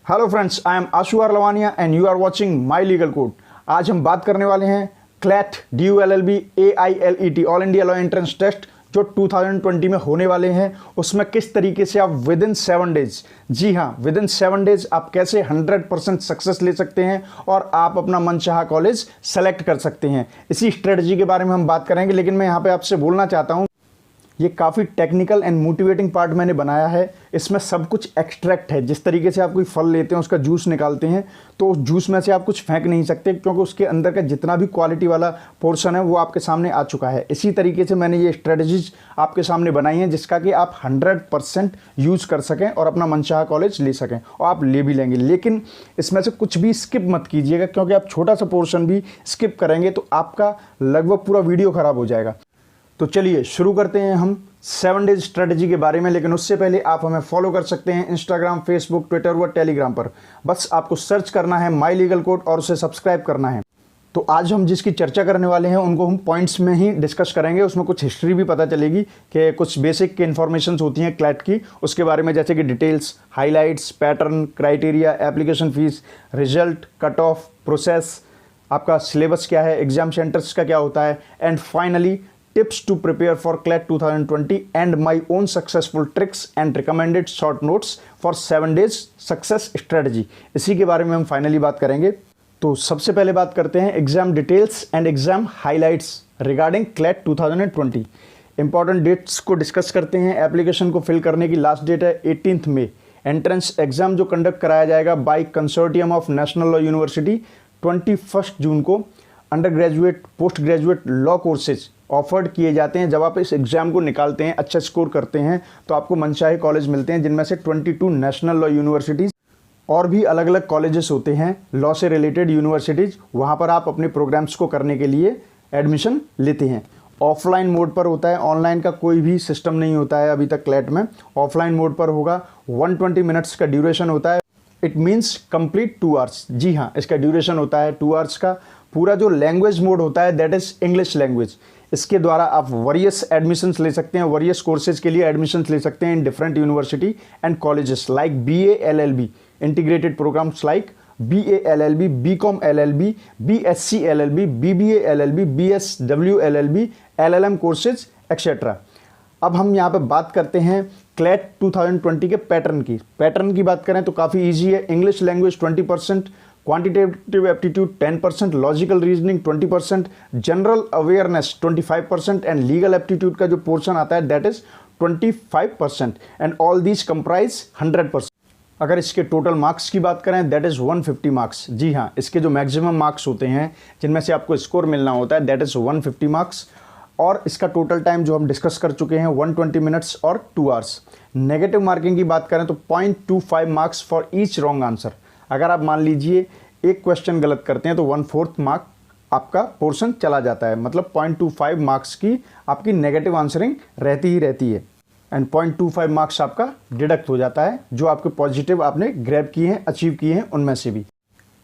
Hello friends, I am Ashu R Lavania and you are watching my legal code. आज हम बात करने वाले हैं CLAT DULLB AILET all India law entrance test जो 2020 में होने वाले हैं, उसमें किस तरीके से आप विद इन 7 डेज, जी हाँ विद इन 7 डेज आप कैसे 100% सक्सेस ले सकते हैं और आप अपना मनचाहा कॉलेज सेलेक्ट कर सकते हैं। इसी स्ट्रेटजी के बारे में हम बात करेंगे, लेकिन मैं यहाँ पे आपसे बोलना चाहता हूँ ये काफ़ी टेक्निकल एंड मोटिवेटिंग पार्ट मैंने बनाया है। इसमें सब कुछ एक्सट्रैक्ट है। जिस तरीके से आप कोई फल लेते हैं, उसका जूस निकालते हैं, तो उस जूस में से आप कुछ फेंक नहीं सकते, क्योंकि उसके अंदर का जितना भी क्वालिटी वाला पोर्शन है वो आपके सामने आ चुका है। इसी तरीके से मैंने ये स्ट्रेटजीज आपके सामने बनाई हैं जिसका कि आप 100% यूज़ कर सकें और अपना मनचाहा कॉलेज ले सकें, और आप ले भी लेंगे। लेकिन इसमें से कुछ भी स्किप मत कीजिएगा, क्योंकि आप छोटा सा पोर्शन भी स्किप करेंगे तो आपका लगभग पूरा वीडियो ख़राब हो जाएगा। तो चलिए शुरू करते हैं हम 7 डेज स्ट्रेटजी के बारे में। लेकिन उससे पहले आप हमें फॉलो कर सकते हैं इंस्टाग्राम, फेसबुक, ट्विटर व टेलीग्राम पर। बस आपको सर्च करना है माय लीगल कोड और उसे सब्सक्राइब करना है। तो आज हम जिसकी चर्चा करने वाले हैं उनको हम पॉइंट्स में ही डिस्कस करेंगे। उसमें कुछ हिस्ट्री भी पता चलेगी कि कुछ बेसिक इन्फॉर्मेशन होती हैं क्लैट की, उसके बारे में, जैसे कि details, highlights, pattern, criteria, application fees, result, cut off, process, आपका सिलेबस क्या है, एग्जाम सेंटर्स का क्या होता है, and finally tips to prepare for CLAT 2020 and my own successful tricks and recommended short notes for 7 days success strategy। इसी के बारे में हम फाइनली बात करेंगे। तो सबसे पहले बात करते हैं exam details and exam highlights regarding CLAT 2020। Important dates को डिस्कस करते हैं। एप्लीकेशन को फिल करने की लास्ट डेट है 18 मई। एंट्रेंस एग्जाम जो कंडक्ट कराया जाएगा by consortium of national law university 21 जून को। Undergraduate, postgraduate law courses offered किए जाते हैं। जब आप इस एग्ज़ाम को निकालते हैं, अच्छा स्कोर करते हैं, तो आपको मनचाहे कॉलेज मिलते हैं, जिनमें से 22 नेशनल लॉ यूनिवर्सिटीज़ और भी अलग अलग कॉलेजेस होते हैं लॉ से रिलेटेड यूनिवर्सिटीज़। वहाँ पर आप अपने प्रोग्राम्स को करने के लिए एडमिशन लेते हैं। ऑफलाइन मोड पर होता है, ऑनलाइन का कोई भी सिस्टम नहीं होता है अभी तक क्लैट में। ऑफलाइन मोड पर होगा। 120 मिनट्स का ड्यूरेशन होता है। It means complete 2 hours. जी हाँ, इसका ड्यूरेशन होता है 2 आवर्स का। पूरा जो लैंग्वेज मोड होता है दैट इज़ इंग्लिश लैंग्वेज। इसके द्वारा आप वरियस एडमिशन्स ले सकते हैं, वरियस कोर्सेज के लिए एडमिशन्स ले सकते हैं in different university and colleges like BA LLB, integrated programs like BA LLB, BCom LLB, BSc LLB, BBA LLB, BSW LLB, LLM courses etcetera. अब हम यहाँ पे बात करते हैं क्लैट 2020 के पैटर्न की। पैटर्न की बात करें तो काफ़ी ईजी है। English language 20%, quantitative aptitude 10%, logical reasoning 20%, general awareness 25% and legal aptitude का जो पोर्शन आता है that is 25% and all these comprise 100%। अगर इसके टोटल मार्क्स की बात करें दैट इज़ 150 मार्क्स। जी हाँ, इसके जो मैक्सिमम मार्क्स होते हैं जिनमें से आपको स्कोर मिलना होता है दैट इज़ 150 मार्क्स। और इसका टोटल टाइम जो हम डिस्कस कर चुके हैं 120 मिनट्स और 2 आवर्स। नेगेटिव मार्किंग की बात करें तो 0.25 marks for each wrong answer. अगर आप मान लीजिए एक क्वेश्चन गलत करते हैं तो 1/4 मार्क आपका पोर्शन चला जाता है, मतलब 0.25 मार्क्स की आपकी नेगेटिव आंसरिंग रहती ही रहती है एंड 0.25 मार्क्स आपका डिडक्ट हो जाता है जो आपके पॉजिटिव आपने ग्रैब किए हैं, अचीव किए हैं उनमें से भी।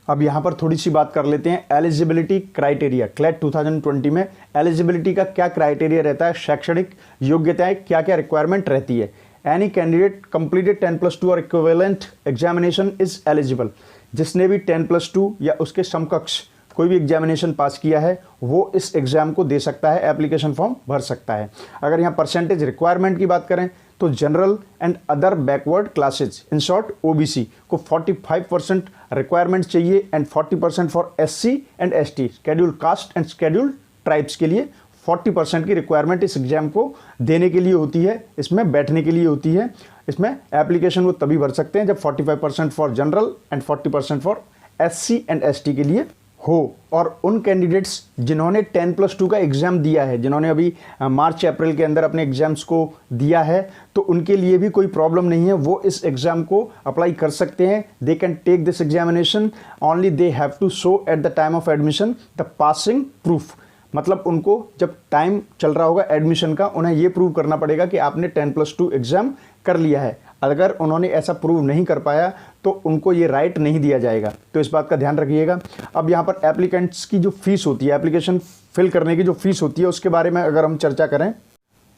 अब यहाँ पर थोड़ी सी बात कर लेते हैं एलिजिबिलिटी क्राइटेरिया। क्लैट 2020 में एलिजिबिलिटी का क्या क्राइटेरिया रहता है, शैक्षणिक योग्यताएं क्या क्या रिक्वायरमेंट रहती है। एनी कैंडिडेट कंप्लीटेड 10+2 और इक्विवेलेंट एग्जामिनेशन इज एलिजिबल। जिसने भी 10+2 या उसके समकक्ष कोई भी एग्जामिनेशन पास किया है वो इस एग्ज़ाम को दे सकता है, एप्लीकेशन फॉर्म भर सकता है। अगर यहाँ परसेंटेज रिक्वायरमेंट की बात करें तो general and other backward classes, in short OBC को 45% रिक्वायरमेंट चाहिए and 40% for SC and ST, schedule caste and schedule tribes के लिए 40% की रिक्वायरमेंट इस एग्ज़ाम को देने के लिए होती है, इसमें बैठने के लिए होती है। इसमें एप्लीकेशन वो तभी भर सकते हैं जब 45% for general and 40% for SC and ST के लिए हो। और उन कैंडिडेट्स जिन्होंने 10+2 का एग्ज़ाम दिया है, जिन्होंने अभी मार्च अप्रैल के अंदर अपने एग्ज़ाम्स को दिया है, तो उनके लिए भी कोई प्रॉब्लम नहीं है, वो इस एग्ज़ाम को अप्लाई कर सकते हैं। They can take this examination, only they have to show at the time of admission the passing proof. मतलब उनको जब टाइम चल रहा होगा एडमिशन का, उन्हें ये प्रूव करना पड़ेगा कि आपने 10+2 एग्ज़ाम कर लिया है। अगर उन्होंने ऐसा प्रूव नहीं कर पाया तो उनको ये राइट नहीं दिया जाएगा, तो इस बात का ध्यान रखिएगा। अब यहाँ पर एप्लीकेंट्स की जो फीस होती है, एप्लीकेशन फिल करने की जो फीस होती है, उसके बारे में अगर हम चर्चा करें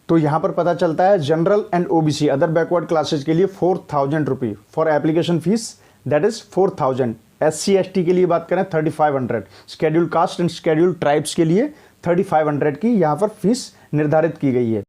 तो यहाँ पर पता चलता है general and OBC other backward classes के लिए 4000 रुपये for application fees, that is 4000। SC/ST के लिए बात करें 3500, schedule caste and schedule tribes के लिए 3500 की यहाँ पर फीस निर्धारित की गई है।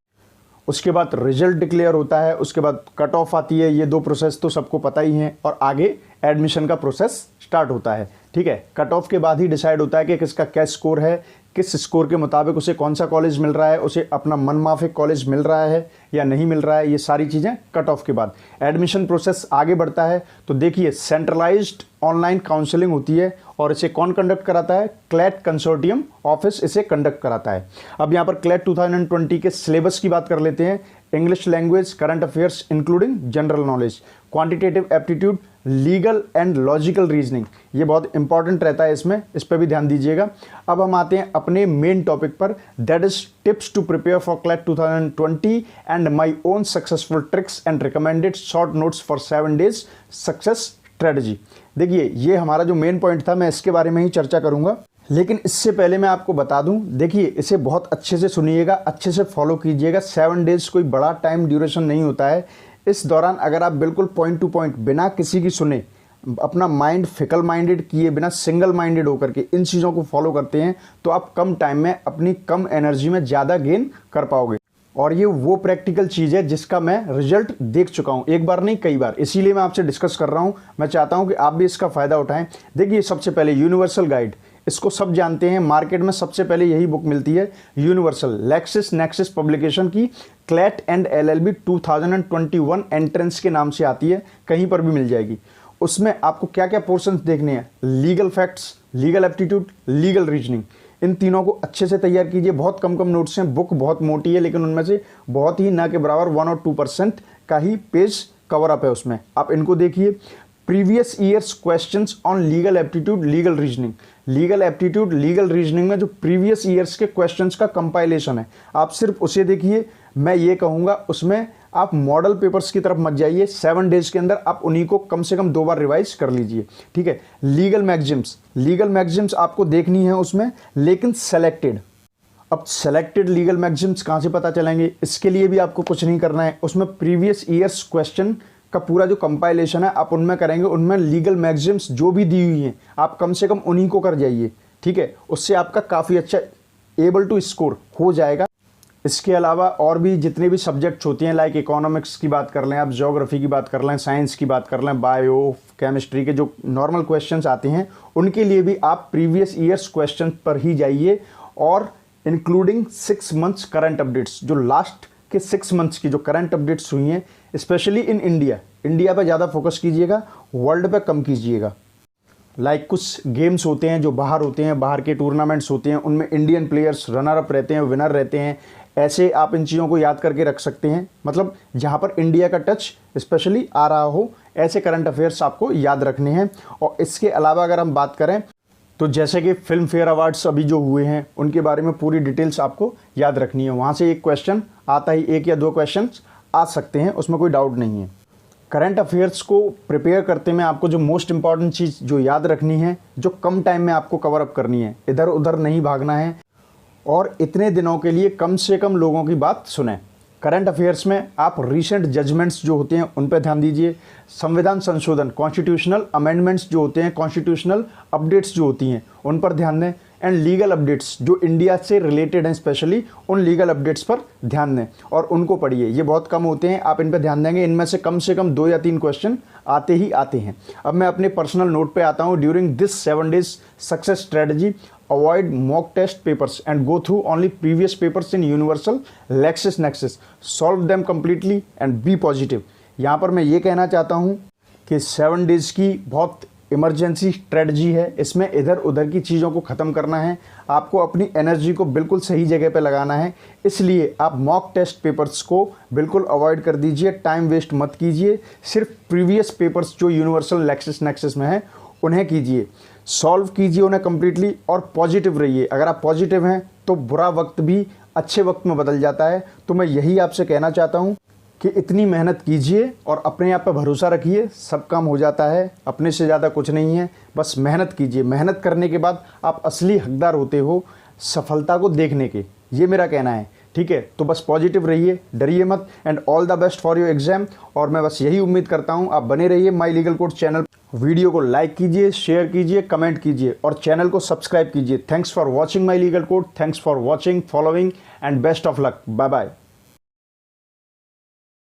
उसके बाद रिजल्ट डिक्लेयर होता है, उसके बाद कट ऑफ आती है। ये 2 प्रोसेस तो सबको पता ही है, और आगे एडमिशन का प्रोसेस स्टार्ट होता है। ठीक है, कट ऑफ के बाद ही डिसाइड होता है कि किसका क्या स्कोर है, किस स्कोर के मुताबिक उसे कौन सा कॉलेज मिल रहा है, उसे अपना मनमाफिक कॉलेज मिल रहा है या नहीं मिल रहा है। ये सारी चीज़ें कट ऑफ के बाद एडमिशन प्रोसेस आगे बढ़ता है। तो देखिए, सेंट्रलाइज्ड ऑनलाइन काउंसलिंग होती है, और इसे कौन कंडक्ट कराता है? क्लैट कंसोर्टियम ऑफिस इसे कंडक्ट कराता है। अब यहाँ पर क्लैट 2020 के सिलेबस की बात कर लेते हैं। English language, current affairs including general knowledge, quantitative aptitude, legal and logical reasoning, ये बहुत इंपॉर्टेंट रहता है इसमें, इस पर भी ध्यान दीजिएगा। अब हम आते हैं अपने मेन टॉपिक पर, that is tips to prepare for CLAT 2020 and my own successful tricks and recommended short notes for 7 days success strategy. देखिए, ये हमारा जो मेन पॉइंट था, मैं इसके बारे में ही चर्चा करूंगा, लेकिन इससे पहले मैं आपको बता दूं, देखिए इसे बहुत अच्छे से सुनिएगा, अच्छे से फॉलो कीजिएगा। 7 days कोई बड़ा टाइम ड्यूरेशन नहीं होता है। इस दौरान अगर आप बिल्कुल पॉइंट टू पॉइंट बिना किसी की सुने, अपना माइंड फिकल माइंडेड किए बिना सिंगल माइंडेड होकर के इन चीज़ों को फॉलो करते हैं, तो आप कम टाइम में अपनी कम एनर्जी में ज़्यादा गेन कर पाओगे। और ये वो प्रैक्टिकल चीज़ है जिसका मैं रिजल्ट देख चुका हूँ, एक बार नहीं कई बार, इसीलिए मैं आपसे डिस्कस कर रहा हूँ। मैं चाहता हूँ कि आप भी इसका फ़ायदा उठाएं। देखिए, सबसे पहले यूनिवर्सल गाइड, इसको सब जानते हैं, मार्केट में सबसे पहले यही बुक मिलती है, यूनिवर्सल, लैक्सिस नेक्सिस पब्लिकेशन की, क्लैट एंड LLB 2021 एंट्रेंस के नाम से आती है, कहीं पर भी मिल जाएगी। उसमें आपको क्या क्या पोर्शंस देखने हैं? Legal facts, legal aptitude, legal reasoning, इन तीनों को अच्छे से तैयार कीजिए। बहुत कम नोट्स हैं, बुक बहुत मोटी है, लेकिन उनमें से बहुत ही ना के बराबर 1 और 2% का ही पेज कवर अप है उसमें, आप इनको देखिए। Previous years questions on legal aptitude, legal reasoning, legal aptitude, legal reasoning में जो प्रीवियस ईयर्स के क्वेश्चंस का कंपाइलेशन है, आप सिर्फ उसे देखिए। मैं ये कहूँगा, उसमें आप मॉडल पेपर्स की तरफ मत जाइए। 7 days के अंदर आप उन्हीं को कम से कम 2 बार रिवाइज कर लीजिए। ठीक है, लीगल मैगजिम्स, लीगल मैगजिम्स आपको देखनी है उसमें, लेकिन सेलेक्टेड। अब सेलेक्टेड लीगल मैगजिम्स कहाँ से पता चलेंगे? इसके लिए भी आपको कुछ नहीं करना है, उसमें प्रीवियस ईयर्स क्वेश्चन का पूरा जो कंपाइलेशन है आप उनमें करेंगे। उनमें लीगल मैगजिम्स जो भी दी हुई हैं, आप कम से कम उन्हीं को कर जाइए। ठीक है, उससे आपका काफ़ी अच्छा एबल टू स्कोर हो जाएगा। इसके अलावा और भी जितने भी सब्जेक्ट्स होती हैं, लाइक इकोनॉमिक्स की बात कर लें, आप ज्योग्राफी की बात कर लें, साइंस की बात कर लें, बायो, केमिस्ट्री के जो नॉर्मल क्वेश्चंस आते हैं, उनके लिए भी आप प्रीवियस ईयर्स क्वेश्चन पर ही जाइए, और इंक्लूडिंग 6 months करंट अपडेट्स, जो लास्ट के 6 months की जो करंट अपडेट्स हुई हैं, स्पेशली इन इंडिया पर ज़्यादा फोकस कीजिएगा, वर्ल्ड पे कम कीजिएगा। लाइक कुछ गेम्स होते हैं जो बाहर होते हैं, बाहर के टूर्नामेंट्स होते हैं, उनमें इंडियन प्लेयर्स रनर अप रहते हैं, विनर रहते हैं, ऐसे आप इन चीज़ों को याद करके रख सकते हैं। मतलब जहाँ पर इंडिया का टच स्पेशली आ रहा हो, ऐसे करंट अफेयर्स आपको याद रखने हैं। और इसके अलावा अगर हम बात करें, तो जैसे कि फिल्म फेयर अवार्ड्स अभी जो हुए हैं, उनके बारे में पूरी डिटेल्स आपको याद रखनी है। वहाँ से एक क्वेश्चन आता ही, 1 या 2 क्वेश्चन आ सकते हैं, उसमें कोई डाउट नहीं है। करंट अफेयर्स को प्रिपेयर करते में आपको जो मोस्ट इंपॉर्टेंट चीज़ जो याद रखनी है, जो कम टाइम में आपको कवर अप करनी है, इधर उधर नहीं भागना है, और इतने दिनों के लिए कम से कम लोगों की बात सुने। करंट अफेयर्स में आप रीसेंट जजमेंट्स जो होते हैं उन पर ध्यान दीजिए, संविधान संशोधन, कॉन्स्टिट्यूशनल अमेंडमेंट्स जो होते हैं, कॉन्स्टिट्यूशनल अपडेट्स जो होती हैं, उन पर ध्यान दें, एंड लीगल अपडेट्स जो इंडिया से रिलेटेड हैं, स्पेशली उन लीगल अपडेट्स पर ध्यान दें और उनको पढ़िए। ये बहुत कम होते हैं, आप इन पर ध्यान देंगे, इनमें से कम 2 या 3 क्वेश्चन आते ही आते हैं। अब मैं अपने पर्सनल नोट पे आता हूँ। During this 7 days success strategy, avoid mock test papers and go through only previous papers in universal, Lexis Nexis, solve them completely and be positive. यहाँ पर मैं ये कहना चाहता हूँ कि 7 days की बहुत इमरजेंसी स्ट्रेटजी है। इसमें इधर उधर की चीज़ों को ख़त्म करना है, आपको अपनी एनर्जी को बिल्कुल सही जगह पे लगाना है। इसलिए आप मॉक टेस्ट पेपर्स को बिल्कुल अवॉइड कर दीजिए, टाइम वेस्ट मत कीजिए। सिर्फ प्रीवियस पेपर्स जो यूनिवर्सल लैक्सिस नेक्सिस में है उन्हें कीजिए, सॉल्व कीजिए उन्हें कम्प्लीटली, और पॉजिटिव रहिए। अगर आप पॉजिटिव हैं तो बुरा वक्त भी अच्छे वक्त में बदल जाता है। तो मैं यही आपसे कहना चाहता हूँ कि इतनी मेहनत कीजिए और अपने आप पर भरोसा रखिए, सब काम हो जाता है, अपने से ज़्यादा कुछ नहीं है। बस मेहनत कीजिए, मेहनत करने के बाद आप असली हकदार होते हो सफलता को देखने के, ये मेरा कहना है। ठीक है, तो बस पॉजिटिव रहिए, डरिए मत, and all the best for your exam. और मैं बस यही उम्मीद करता हूँ आप बने रहिए my legal code channel. Video को लाइक कीजिए, शेयर कीजिए, कमेंट कीजिए और चैनल को सब्सक्राइब कीजिए। Thanks for watching my legal code, thanks for watching, following and best of luck. Bye bye.